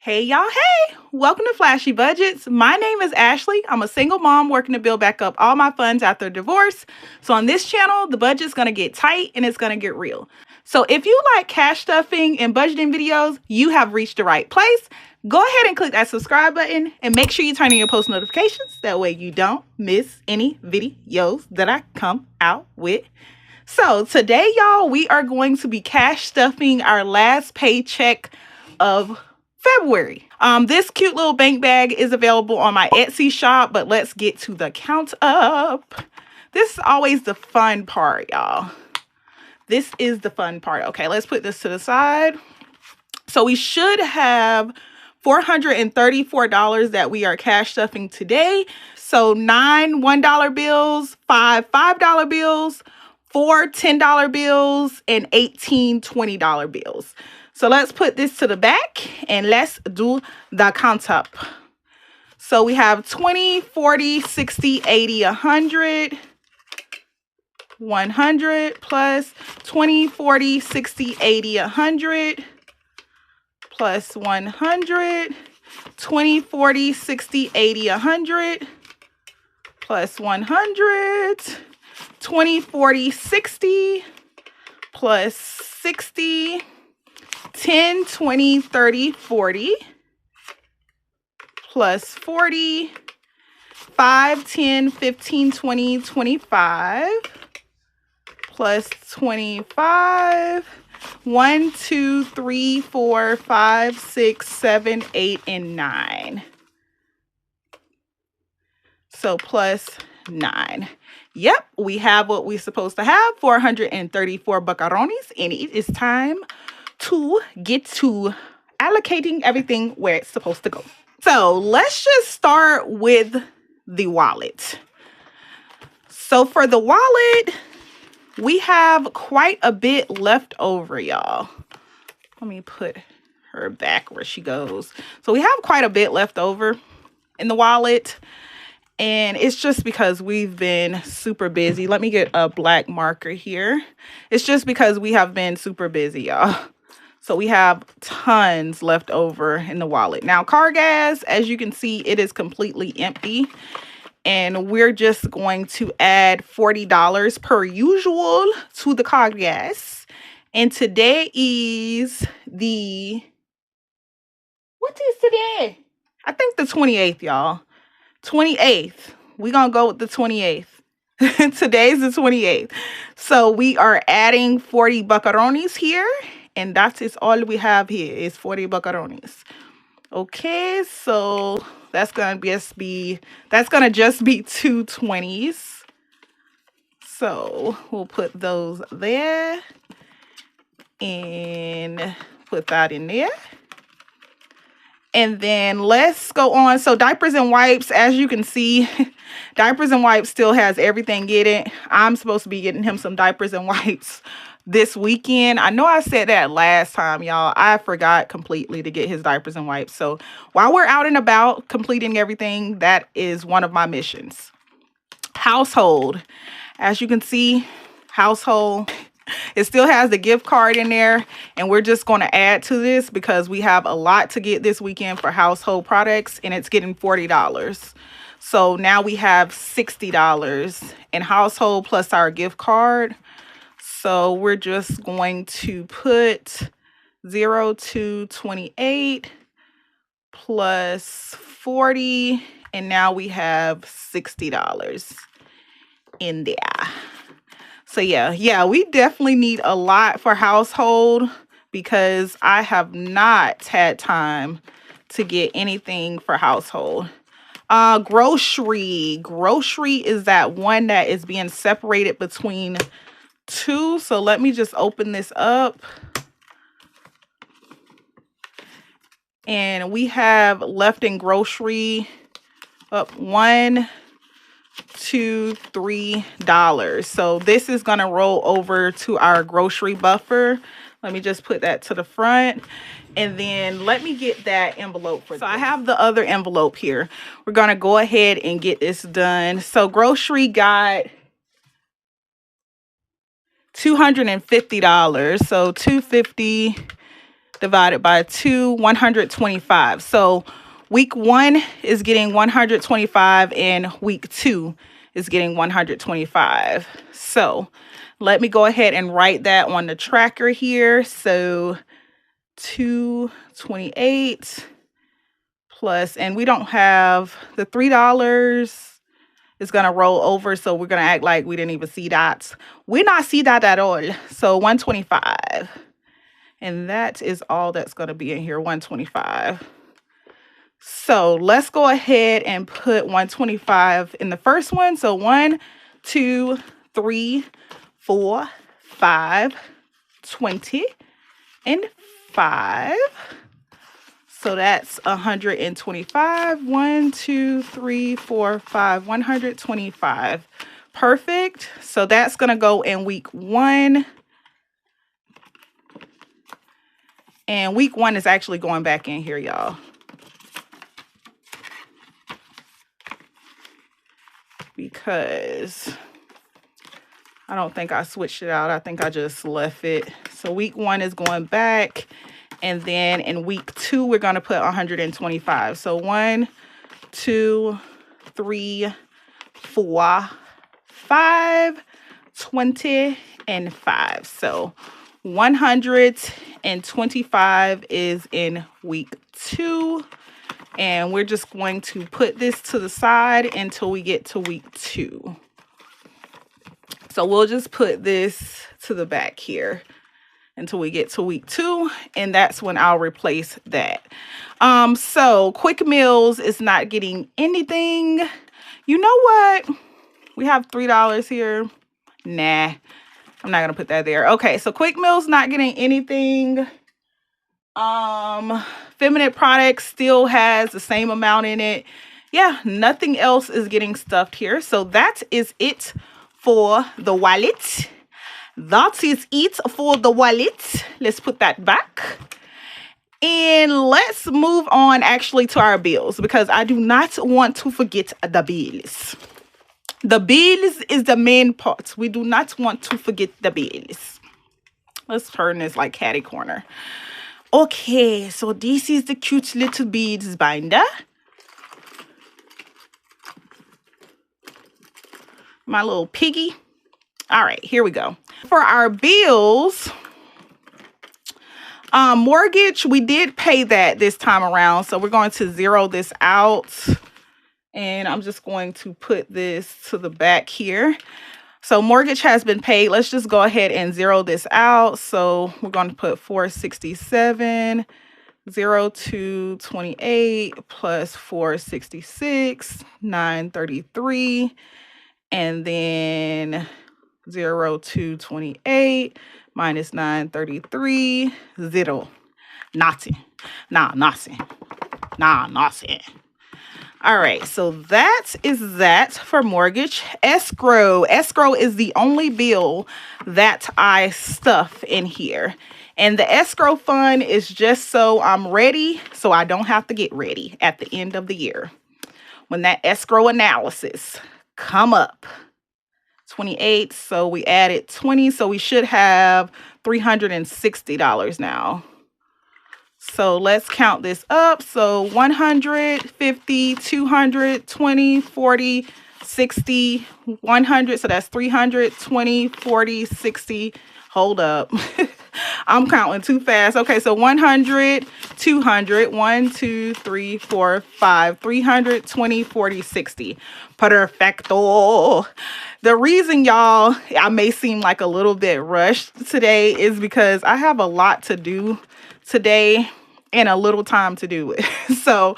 Hey y'all, hey! Welcome to Flashy Budgets. My name is Ashley. I'm a single mom working to build back up all my funds after divorce. So on this channel, the budget's gonna get tight and it's gonna get real. So if you like cash stuffing and budgeting videos, you have reached the right place. Go ahead and click that subscribe button and make sure you turn on your post notifications. That way you don't miss any videos that I come out with. So today, y'all, we are going to be cash stuffing our last paycheck of February. This cute little bank bag is available on my Etsy shop, but let's get to the count up. This is always the fun part, y'all. This is the fun part. Okay, let's put this to the side. So we should have $434 that we are cash stuffing today. So 9 $1 bills, 5 $5 bills, 4 $10 bills, and 18 $20 bills. So let's put this to the back and let's do the count up. So we have 20, 40, 60, 80, 100, 100 plus 20, 40, 60, 80, 100 plus 100, 20, 40, 60, 80, 100 plus 100, 20, 40, 60 plus 60, 10, 20, 30, 40 plus 40, 5, 10, 15, 20, 25 plus 25, 1, 2, 3, 4, 5, 6, 7, 8, and 9. So plus 9. Yep, we have what we're supposed to have, 434 buckaronis, and it is time to get to allocating everything where it's supposed to go. So let's just start with the wallet. So for the wallet, we have quite a bit left over, y'all. Let me put her back where she goes. So we have quite a bit left over in the wallet. And it's just because we've been super busy. Let me get a black marker here. It's just because we have been super busy, y'all. So we have tons left over in the wallet. Now, car gas, as you can see, it is completely empty. And we're just going to add $40 per usual to the car gas. And today is the... What is today? I think the 28th, y'all. 28th. We're going to go with the 28th. Today's the 28th. So we are adding 40 buckaronis here. And that is all we have here is 40 buckaronis. Okay, so that's gonna just be 2 20s. So we'll put those there and put that in there. And then let's go on. So diapers and wipes, as you can see, diapers and wipes still has everything in it. I'm supposed to be getting him some diapers and wipes this weekend. I know I said that last time, y'all. I forgot completely to get his diapers and wipes. So while we're out and about completing everything, that is one of my missions. Household. As you can see, household. It still has the gift card in there, and we're just going to add to this because we have a lot to get this weekend for household products, and it's getting $40. So now we have $60 in household plus our gift card. So we're just going to put 0 to 28 plus 40, and now we have $60 in there. So yeah, we definitely need a lot for household because I have not had time to get anything for household. Grocery is that one that is being separated between two. So let me just open this up. And we have left in grocery up $1, $2, $3. So this is going to roll over to our grocery buffer. Let me just put that to the front. And then let me get that envelope for this. So I have the other envelope here. We're going to go ahead and get this done. So grocery got $250. So $250 divided by 2, 125. So week 1 is getting 125 and week 2 is getting 125. So let me go ahead and write that on the tracker here. So 228 plus, and we don't have the $3 is going to roll over. So we're going to act like we didn't even see that. We not see that at all. So 125. And that is all that's going to be in here, 125. So let's go ahead and put 125 in the first one. So 1, 2, 3, 4, 5, 20, and 5. So that's 125. 1, 2, 3, 4, 5, 125. Perfect. So that's going to go in week 1. And week 1 is actually going back in here, y'all. Because I don't think I switched it out. I think I just left it. So week 1 is going back. And then in week 2, we're going to put 125. So 1, 2, 3, 4, 5, 20, and 5. So 125 is in week 2. And we're just going to put this to the side until we get to week 2. So we'll just put this to the back here until we get to week 2. And that's when I'll replace that. So Quick Meals is not getting anything. You know what? We have $3 here. Nah, I'm not going to put that there. Okay, so Quick Meals not getting anything. Feminine Products still has the same amount in it. Yeah, nothing else is getting stuffed here. So that is it for the wallet. That is it for the wallet. Let's put that back. And let's move on actually to our bills, because I do not want to forget the bills. The bills is the main part. We do not want to forget the bills. Let's turn this like catty corner. Okay, so this is the cute little beads binder. My little piggy. All right, here we go. For our bills, mortgage, we did pay that this time around. So we're going to zero this out. And I'm just going to put this to the back here. So mortgage has been paid. Let's just go ahead and zero this out. So we're going to put 467, 0228 plus 466, 933, and then 0228 minus 933, 0. Nothing. Nothing. Nothing. All right, so that is that for mortgage. Escrow. Escrow is the only bill that I stuff in here. And the escrow fund is just so I'm ready, so I don't have to get ready at the end of the year. When that escrow analysis come up, 28, so we added 20, so we should have $360 now. So let's count this up. So 100, 50, 200, 20, 40, 60, 100. So that's 300, 20, 40, 60. Hold up. I'm counting too fast. Okay, so 100, 200, 1, 2, 3, 4, 5, 300, 20, 40, 60. Perfecto. The reason, y'all, I may seem like a little bit rushed today is because I have a lot to do today and a little time to do it. So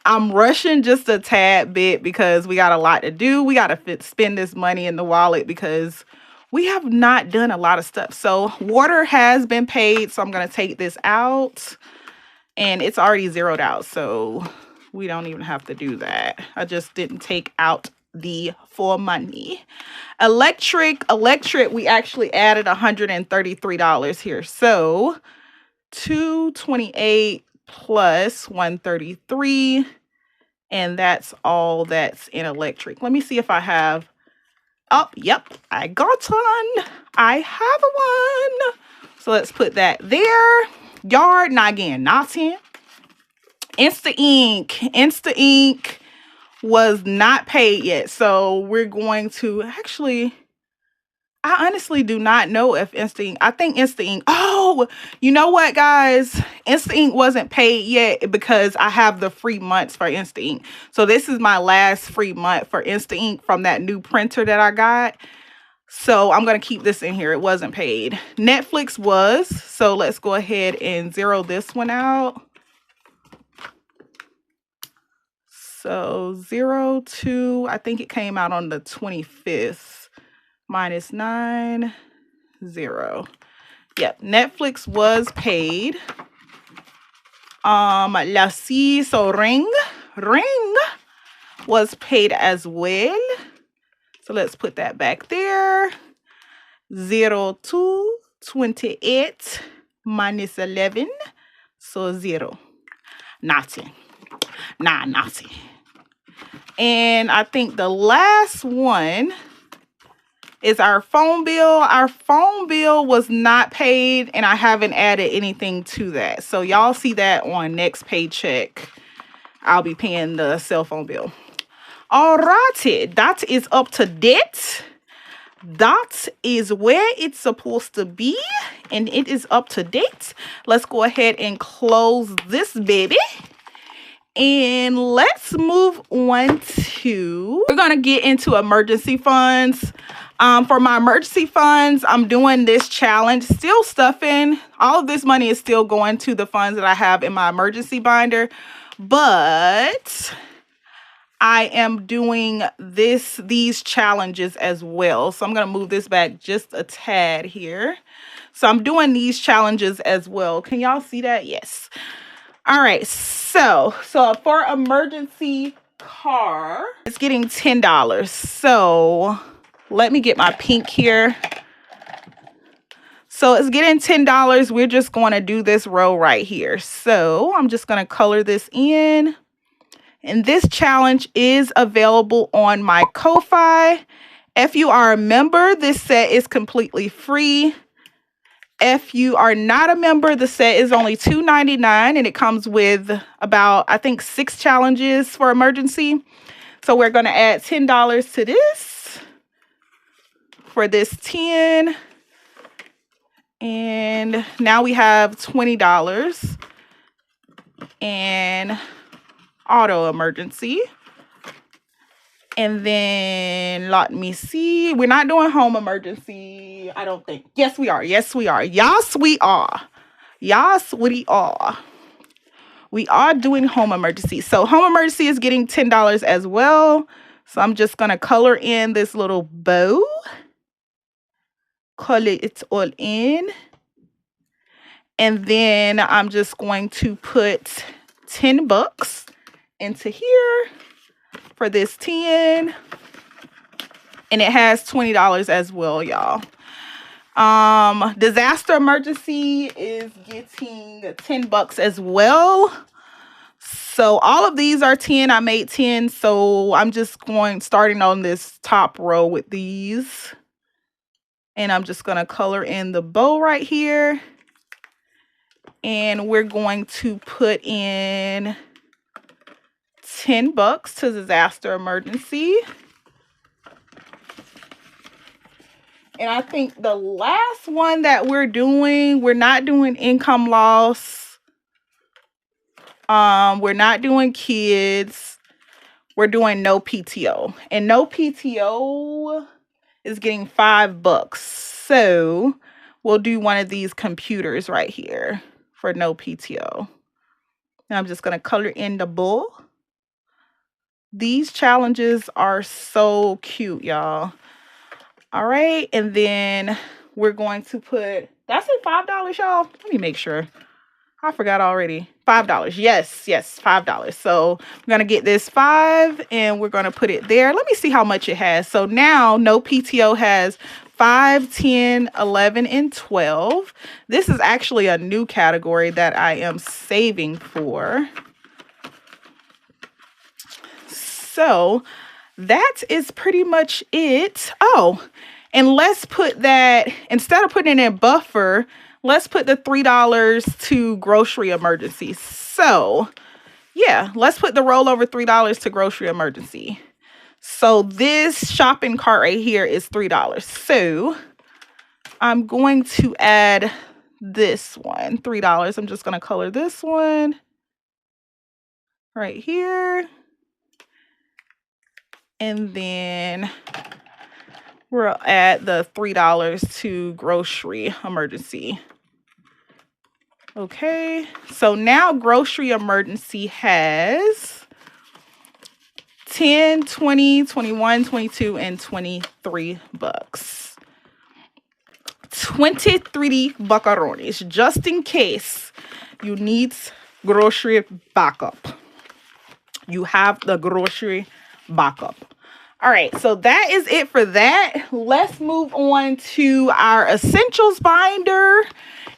I'm rushing just a tad bit because we got a lot to do. We got to spend this money in the wallet because we have not done a lot of stuff. So water has been paid. So I'm going to take this out and it's already zeroed out. So we don't even have to do that. I just didn't take out the full money. Electric, we actually added $133 here. So 228 plus 133, and that's all that's in electric. Let me see if I have, oh, yep, I got one. I have one. So let's put that there. Yard, not again, not 10. Insta Ink was not paid yet. So we're going to actually, I honestly do not know if Insta Ink, I think Insta Ink, oh, you know what, guys? Insta Ink wasn't paid yet because I have the free months for Insta Ink. So this is my last free month for Insta Ink from that new printer that I got. So I'm going to keep this in here. It wasn't paid. Netflix was. So let's go ahead and zero this one out. So 02, I think it came out on the 25th. Minus 9, 0. Yep, Netflix was paid. La Si, so Ring was paid as well. So let's put that back there. 02, 28 minus 11. So 0. Nothing. Nothing. And I think the last one is our phone bill. Our phone bill was not paid, and I haven't added anything to that. So y'all see that on next paycheck. I'll be paying the cell phone bill. All righty, that is up to date. That is where it's supposed to be, and it is up to date. Let's go ahead and close this baby. And let's move on to, we're going to get into emergency funds. For my emergency funds, I'm doing this challenge, still stuffing. All of this money is still going to the funds that I have in my emergency binder. But I am doing these challenges as well. So I'm going to move this back just a tad here. So I'm doing these challenges as well. Can y'all see that? Yes. All right, so for emergency car, it's getting $10. So let me get my pink here. So it's getting $10. We're just going to do this row right here. So I'm just going to color this in. And this challenge is available on my Ko-Fi. If you are a member, this set is completely free. If you are not a member, the set is only $2.99 and it comes with about, I think, 6 challenges for emergency. So we're going to add $10 to this for this 10. And now we have $20 and auto emergency. And then let me see. We're not doing home emergency, I don't think. Yes, we are. Yes, we are. Yes, we are. Yes, we are. We are doing home emergency. So home emergency is getting $10 as well. So I'm just going to color in this little bow. Color it all in. And then I'm just going to put $10 into here for this 10. And it has $20 as well, y'all. Disaster emergency is getting $10 as well. So all of these are 10. I made 10. So I'm just starting on this top row with these. And I'm just going to color in the bow right here. And we're going to put in $10 to disaster emergency. And I think the last one that we're not doing income loss. We're not doing kids. We're doing no PTO. And no PTO is getting $5. So we'll do one of these computers right here for no PTO. And I'm just going to color in the bull. These challenges are so cute, y'all. All right, and then we're going to put, that's it, $5, y'all. Let me make sure. I forgot already. $5. Yes, $5. So we're going to get this 5 and we're going to put it there. Let me see how much it has. So now no PTO has 5, 10, 11, and 12. This is actually a new category that I am saving for. So that is pretty much it. Oh, and let's put that, instead of putting it in buffer, let's put the $3 to grocery emergency. So yeah, let's put the rollover $3 to grocery emergency. So this shopping cart right here is $3. So I'm going to add this one, $3. I'm just going to color this one right here. And then we'll add the $3 to grocery emergency. Okay, so now grocery emergency has 10, 20, 21, 22, and 23 bucks. 23 buckaronis, just in case you need grocery backup. You have the grocery backup. All right, so that is it for that. Let's move on to our essentials binder.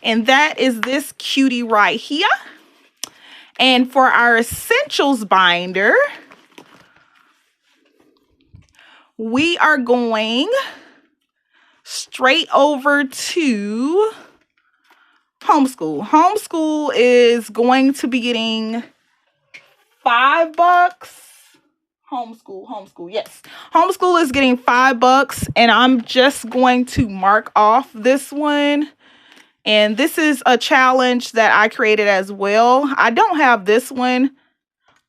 And that is this cutie right here. And for our essentials binder, we are going straight over to homeschool. Homeschool is going to be getting $5. Homeschool, yes. Homeschool is getting $5, and I'm just going to mark off this one. And this is a challenge that I created as well. I don't have this one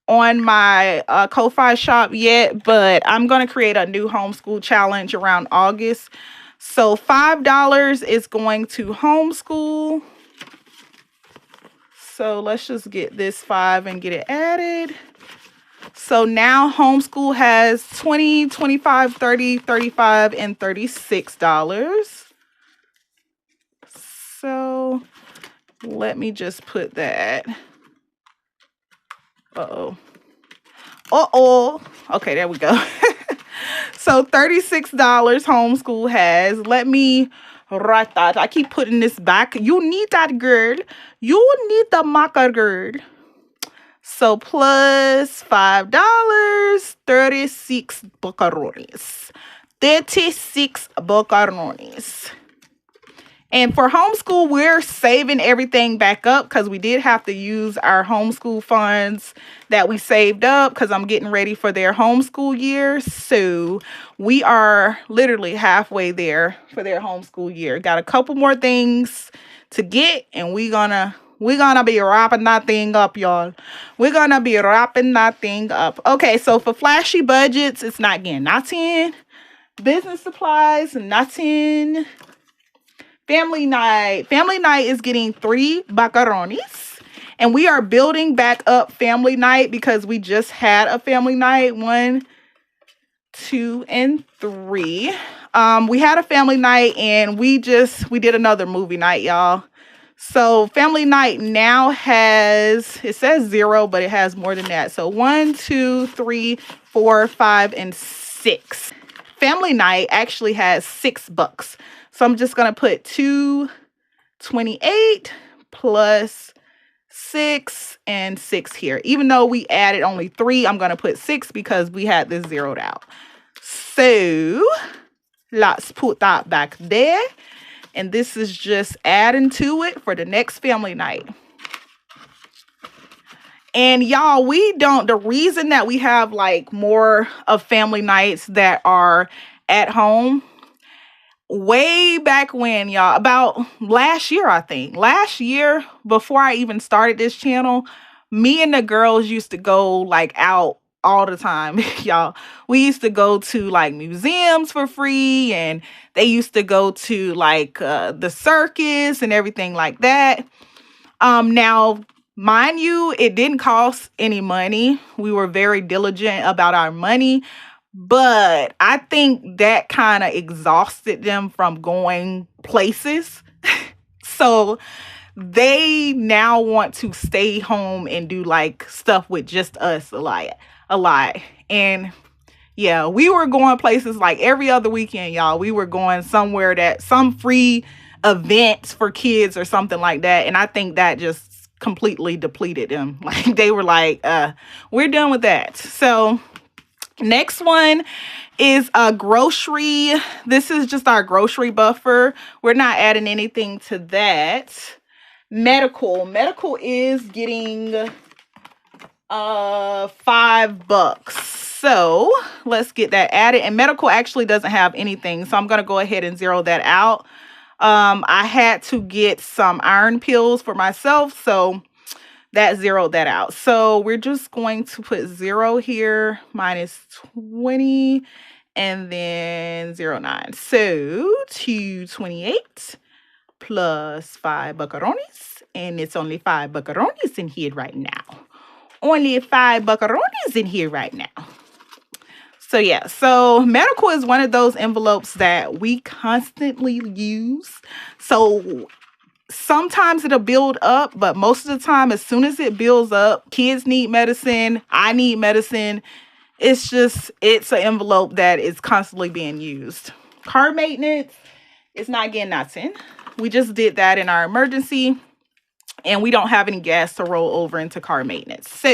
on my Ko-Fi shop yet, but I'm going to create a new homeschool challenge around August. So $5 is going to homeschool. So let's just get this 5 and get it added. So now homeschool has 20, 25, 30, 35, and $36. So let me just put that. Uh-oh. Okay, there we go. So $36 homeschool has. Let me write that. I keep putting this back. You need that, girl. You need the marker, girl. So plus $5, 36 buckaronis. 36 buckaronis. And for homeschool, we're saving everything back up because we did have to use our homeschool funds that we saved up because I'm getting ready for their homeschool year. So we are literally halfway there for their homeschool year. Got a couple more things to get, and we're gonna be wrapping that thing up, y'all. We're gonna be wrapping that thing up. Okay, so for flashy budgets, it's not getting nothing. Business supplies, nothing. Family night. Family night is getting 3 buckaronis. And we are building back up family night because we just had a family night. 1, 2, and 3. We had a family night and we did another movie night, y'all. So family night now has, it says 0, but it has more than that. So 1, 2, 3, 4, 5, and 6. Family night actually has $6. So I'm just going to put 228 plus 6 and 6 here. Even though we added only 3, I'm going to put 6 because we had this zeroed out. So let's put that back there. And this is just adding to it for the next family night. And y'all, the reason that we have like more of family nights that are at home, way back when, y'all, about last year, I think. Last year, before I even started this channel, me and the girls used to go like out all the time, y'all. We used to go to like museums for free, and they used to go to like the circus and everything like that. Now, mind you, it didn't cost any money. We were very diligent about our money. But I think that kind of exhausted them from going places. So they now want to stay home and do like stuff with just us a lot. And yeah, we were going places like every other weekend, y'all. We were going somewhere some free events for kids or something like that. And I think that just completely depleted them. Like they were like, we're done with that. So Next one is a grocery. This is just our grocery buffer. We're not adding anything to that. Medical is getting $5. So let's get that added. And medical actually doesn't have anything, so I'm gonna go ahead and zero that out. I had to get some iron pills for myself, so that zeroed that out. So we're just going to put 0 here, minus 20, and then 0.9. So 228 plus 5 buckaronis, and it's only 5 buckaronis in here right now. Only 5 buckaronis in here right now. So yeah, so medical is one of those envelopes that we constantly use. So sometimes it'll build up, but most of the time, as soon as it builds up, kids need medicine, I need medicine. It's an envelope that is constantly being used. Car maintenance is not getting nothing. We just did that in our emergency, and we don't have any gas to roll over into car maintenance. So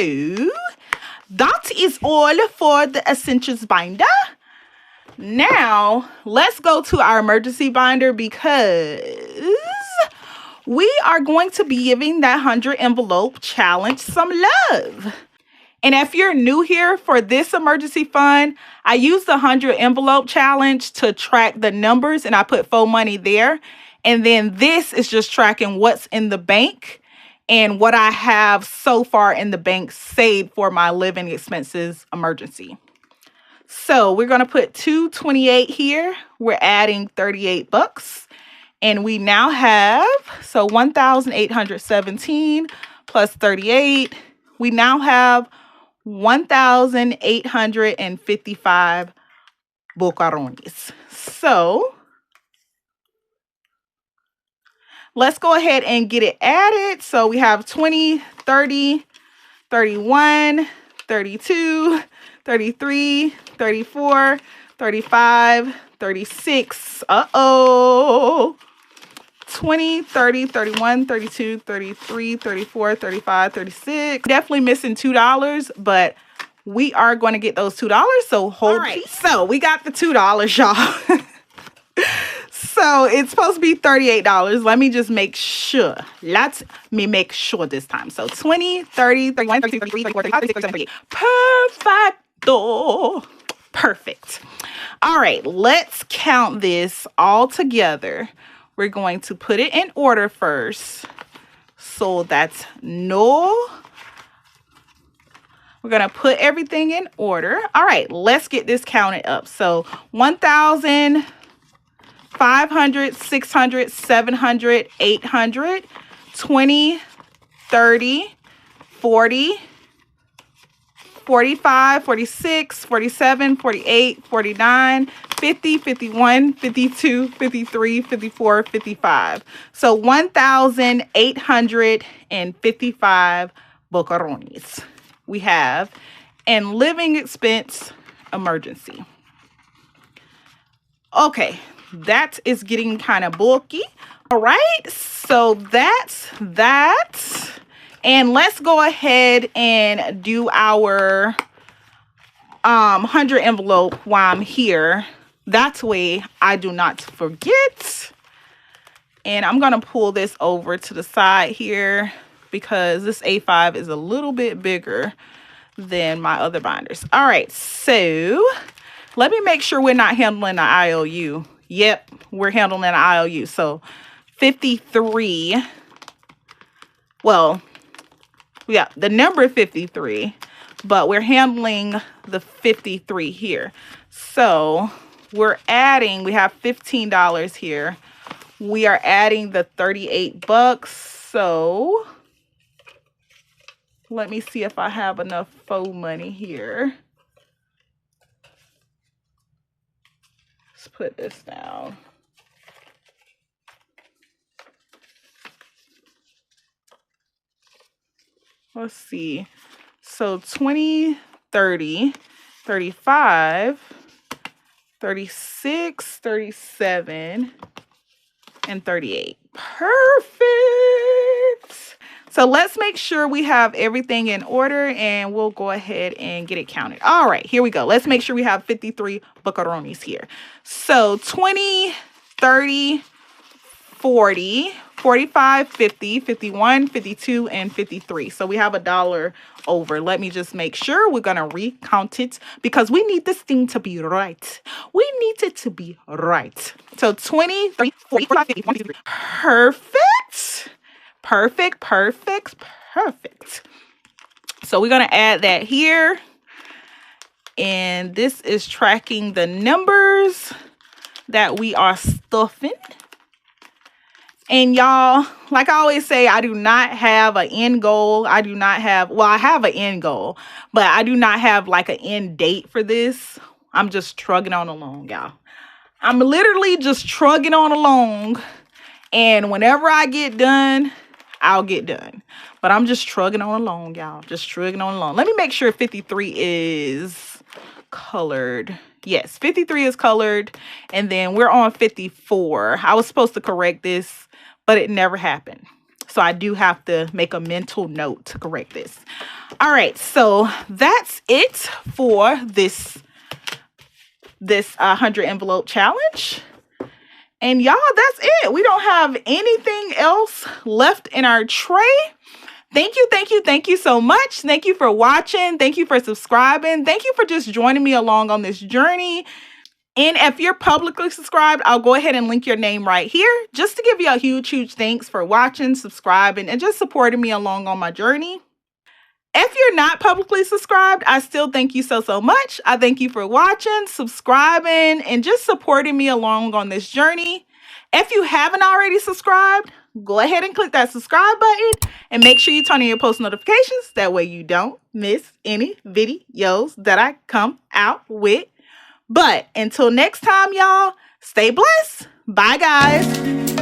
that is all for the essentials binder. Now, let's go to our emergency binder because we are going to be giving that 100 envelope challenge some love. And if you're new here for this emergency fund, I use the 100 envelope challenge to track the numbers, and I put full money there. And then this is just tracking what's in the bank and what I have so far in the bank saved for my living expenses emergency. So we're going to put 228 here. We're adding $38. And we now have, so 1,817 plus 38. We now have 1,855 bocarones. So let's go ahead and get it added. So we have 20, 30, 31, 32, 33, 34, 35, 36. Uh-oh. 20, 30, 31, 32, 33, 34, 35, 36. Definitely missing $2, but we are going to get those $2. So hold. All right. So we got the $2, y'all. So it's supposed to be $38. Let me just make sure. Let me make sure this time. So 20, 30, 31, 32, 33, 34, 35, 36, 37, 38. Perfecto. Perfect. All right. Let's count this all together. We're going to put it in order first. So that's no. We're going to put everything in order. All right, let's get this counted up. So 1,000, 500, 600, 700, 800, 20, 30, 40, 45, 46, 47, 48, 49, 50, 51, 52, 53, 54, 55. So 1,855 bocarones we have in living expense emergency. Okay, that is getting kind of bulky. All right, so that's that. And let's go ahead and do our 100 envelope while I'm here. That way I do not forget. And I'm going to pull this over to the side here because this A5 is a little bit bigger than my other binders. All right, so let me make sure we're not handling the IOU. Yep, we're handling an IOU. So 53. Well, yeah, the number 53, but we're handling the 53 here. So we're adding, we have $15 here. We are adding the $38. So let me see if I have enough faux money here. Let's put this down. Let's see. So 20, 30, 35, 36, 37, and 38. Perfect. So let's make sure we have everything in order and we'll go ahead and get it counted. All right, here we go. Let's make sure we have 53 buckaronis here. So 20, 30, 40, 45, 50, 51, 52, and 53. So we have $1 over. Let me just make sure. We're going to recount it because we need this thing to be right. We need it to be right. So 20, 30, 40, 45, 50, 53. Perfect. Perfect, perfect, perfect. So we're going to add that here. And this is tracking the numbers that we are stuffing. And y'all, like I always say, I do not have an end goal. I do not have, well, I have an end goal, but I do not have like an end date for this. I'm just trugging on along, y'all. I'm literally just trugging on along. And whenever I get done, I'll get done. But I'm just trugging on along, y'all. Just trugging on along. Let me make sure 53 is colored. Yes, 53 is colored. And then we're on 54. I was supposed to correct this, but it never happened. So I do have to make a mental note to correct this. All right, so that's it for this 100 envelope challenge. And y'all, that's it. We don't have anything else left in our tray. Thank you so much. Thank you for watching. Thank you for subscribing. Thank you for just joining me along on this journey. And if you're publicly subscribed, I'll go ahead and link your name right here just to give you a huge thanks for watching, subscribing, and just supporting me along on my journey. If you're not publicly subscribed, I still thank you so much. I thank you for watching, subscribing, and just supporting me along on this journey. If you haven't already subscribed, go ahead and click that subscribe button and make sure you turn on your post notifications. That way you don't miss any videos that I come out with. But until next time, y'all, stay blessed. Bye, guys.